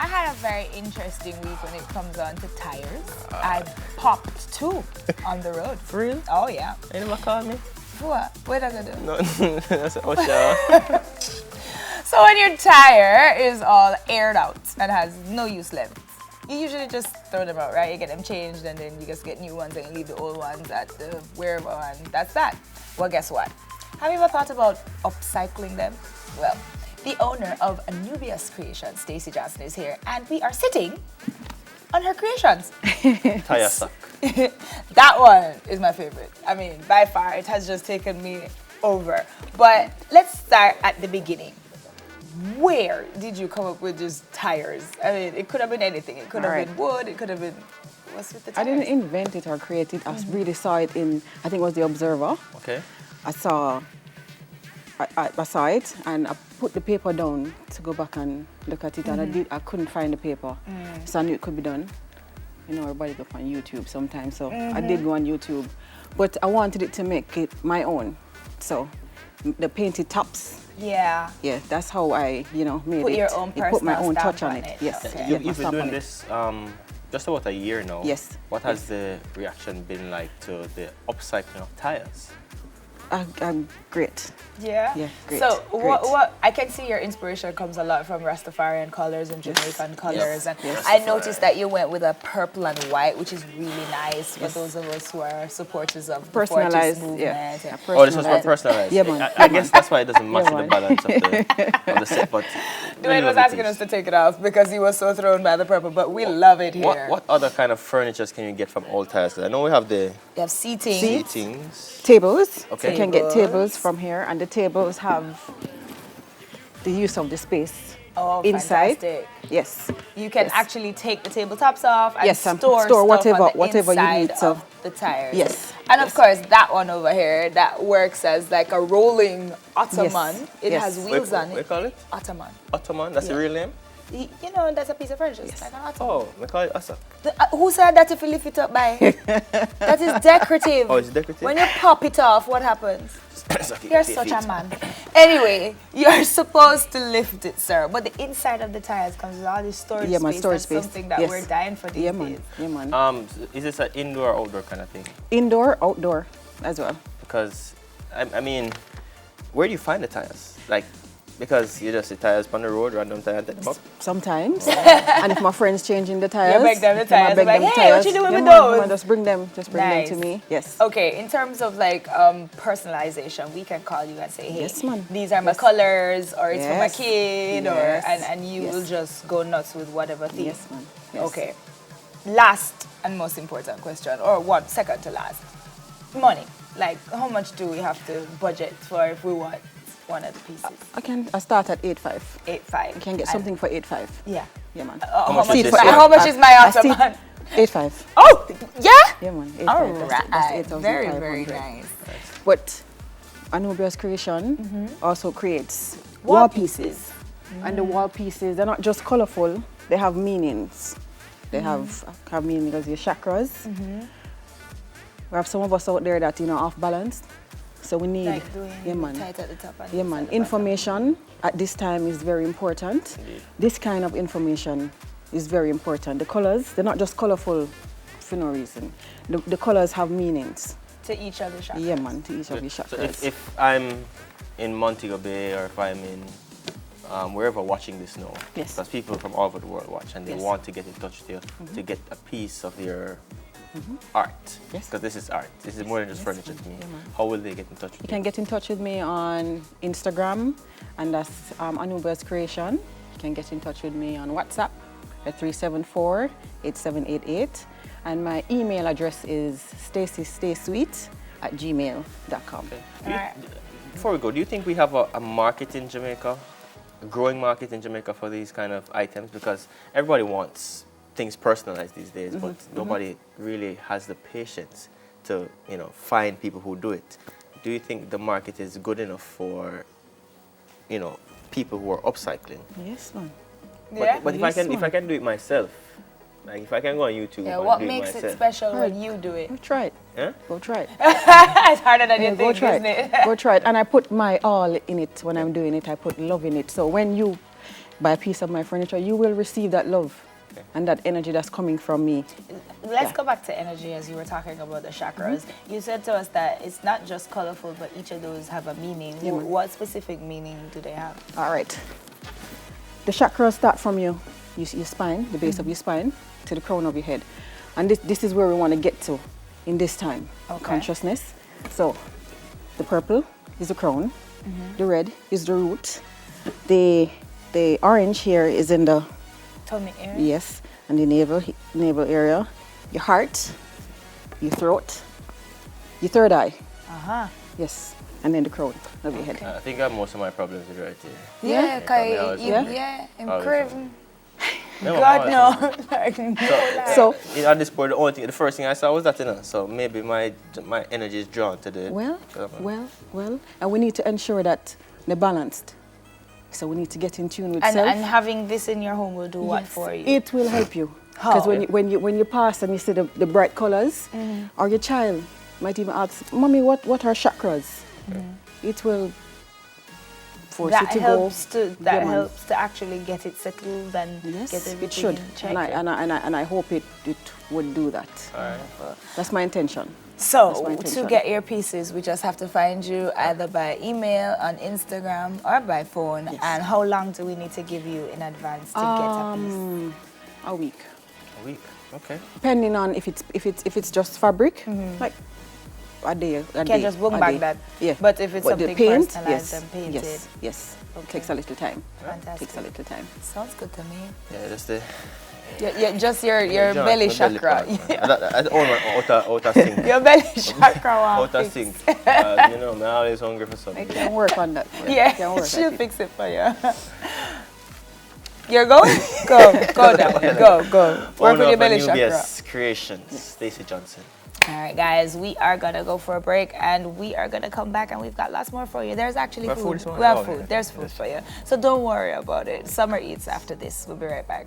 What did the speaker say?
I had a very interesting week when it comes on to tires. I popped 2 on the road. For real? Oh, yeah. You never call me? What? What are you going to do? No, that's oh, sure. So when your tire is all aired out and has no use left, you usually just throw them out, right? You get them changed and then you just get new ones and you leave the old ones at the wherever, and that's that. Well, guess what? Have you ever thought about upcycling them? Well, the owner of Anubia's Creation, Stacey Johnson, is here, and we are sitting on her creations. Tire suck. That one is my favorite. I mean, by far, it has just taken me over. But let's start at the beginning. Where did you come up with just tires? I mean, it could have been anything. It could have been wood. It could have been... What's with the tires? I didn't invent it or create it. I really saw it in, I think it was The Observer. Okay. I saw it and I put the paper down to go back and look at it, and I couldn't find the paper. So I knew it could be done. You know, everybody go on YouTube sometimes, so I did go on YouTube. But I wanted it to make it my own. So the painted tops. Yeah. Yeah, that's how I, made Put it. your own personal put my own stamp touch on on it. it. Yes. Okay. Yeah, You've been doing this just about a year now. Yes. What has the reaction been like to the upcycling of tires? Great. Yeah? Yeah, great. So great. what I can see your inspiration comes a lot from Rastafarian colors and Jamaican colors. And Yes. I noticed that you went with a purple and white, which is really nice for those of us who are supporters of the Personalized, Fortis movement. yeah. And- Oh, this was for personalized. Yeah, man. I guess that's why it doesn't match Yeah, the man. balance of the set. But Dwayne was asking us to take it off because he was so thrown by the purple, but we love it here. What other kind of furniture can you get from old tires? 'Cause I know we have the You have seating. seatings. Tables. Okay. You can get Tables. tables from here, and the tables have the use of the space Oh, inside. fantastic. Yes. You can Yes. actually take the tabletops off and Yes, and store store stuff whatever on the you need, inside so- of the tires. Yes, And of yes. course, that one over here, that works as like a rolling ottoman. Yes, It yes. has wheels on What it. call it? Ottoman. Ottoman? That's the Yeah. real name? You know, that's a piece of furniture. It's like an ottoman. Oh, we call it Asa. Who said that if you lift it up by? That is decorative. Oh, it's decorative? When you pop it off, what happens? Suck it You're with your such a feet. man. Anyway, you're supposed to lift it, sir. But the inside of the tires comes with all this storage Yeah, space. man, storage That's space. something that Yes. we're dying for these Yeah, days. man. Yeah, man. Is this an indoor or outdoor kind of thing? Indoor, outdoor as well. Because, I mean, where do you find the tires? Like, because you just see tires on the road, random tires, take them up. Sometimes. And if my friend's changing the tires, You beg them the then I tires. beg Like, them hey, what you doing yeah, with man, those? man, just bring them Nice. to me. Yes. Okay, in terms of like personalization, we can call you and say, hey, Yes, man. these are my colors, or it's for my Yes. kid, Yes. or and you Yes. will just go nuts with whatever theme. Yes, man. Yes. Okay. Last and most important question, or what, second to last. Money. Like, how much do we have to budget for if we want one of the pieces? I start at 8.5. 8.5. You can get something for 8.5. Yeah. Yeah, man. How much much is is this? how much is my I see- ottoman? 8.5. Oh, yeah. Yeah, man. 8.5. All That's right. 8,500. Very, very nice. But Anubia's Creation also creates Wall wall pieces. pieces. And the wall pieces, they're not just colorful, they have meanings. They have meaning because your chakras. We have some of us out there that, off balance. So we need, Like doing yeah, man. tight at the top and Yeah, loose man. at the bottom. Information at this time is very important. Indeed. This kind of information is very important. The colors, they're not just colorful for no reason. The colors have meanings. To each other chakras. Yeah, man, to each of the So chakras. if I'm in Montego Bay or if I'm in wherever watching this now, Yes. because people from all over the world watch and they Yes. want to get in touch with you to get a piece of your art. Yes. Because this is art. This is more than just furniture to me. Yeah, man. How will they get in touch with You can get in touch with me on Instagram, and that's Anubia's Creation. You can get in touch with me on WhatsApp at 374-8788. And my email address is stacystaysweet@gmail.com. Do you- Alright. Before we go, do you think we have a market in Jamaica, a growing market in Jamaica for these kind of items? Because everybody wants things personalized these days, but nobody really has the patience to, find people who do it. Do you think the market is good enough for, people who are upcycling? Yes, man. Yeah. But if Yes, I man. can do it myself, like if I can go on YouTube Yeah, and what do makes it it myself, special Right. when you do it? Go try it. yeah? Go try it. It's harder than you Go think, try isn't it. it? Go try it. And I put my all in it when I'm doing it. I put love in it. So when you buy a piece of my furniture, you will receive that love and that energy that's coming from me. Let's go back to energy as you were talking about the chakras. You said to us that it's not just colorful, but each of those have a meaning. What specific meaning do they have? All right. The chakras start from your spine, the base of your spine, to the crown of your head. And this is where we want to get to in this time. Consciousness. So the purple is the crown, the red is the root, the orange here is in the tummy area. Yes, and the navel area, your heart, your throat, your third eye. Yes, and then the crown of your head. I think I have most of my problems with right here. Yeah, improving. No, God no. So on this board, the first thing I saw was that, so maybe my energy is drawn to the. Well, and we need to ensure that they're balanced. So we need to get in tune with self. And having this in your home will do what for you? It will help you. Because when you pass and you see the bright colors, or your child might even ask, Mommy, what are chakras? It will force you to go. That helps to actually get it settled and get everything it should. checked. And I hope it would do that. That's my intention. So, to get your pieces, we just have to find you either by email, on Instagram, or by phone. Yes. And how long do we need to give you in advance to get a piece? A week. A week, okay. Depending on if it's just fabric, like a day. You can't just boom back that. Yeah. But if it's something personalized and painted. Yes. Takes a little time. Fantastic. Takes a little time. Sounds good to me. Yeah, that's the. Yeah, just your belly chakra. I own outer sink. Your belly chakra. Outer sink. I'm always hungry for something. I can work on that. Yeah, she'll fix it for you. You're going? Go down. Go. Work with your belly chakra. Creations, Stacey Johnson. All right, guys, we are going to go for a break and we are going to come back and we've got lots more for you. There's actually food. We have food. There's food for you. So don't worry about it. Summer Eats after this. We'll be right back.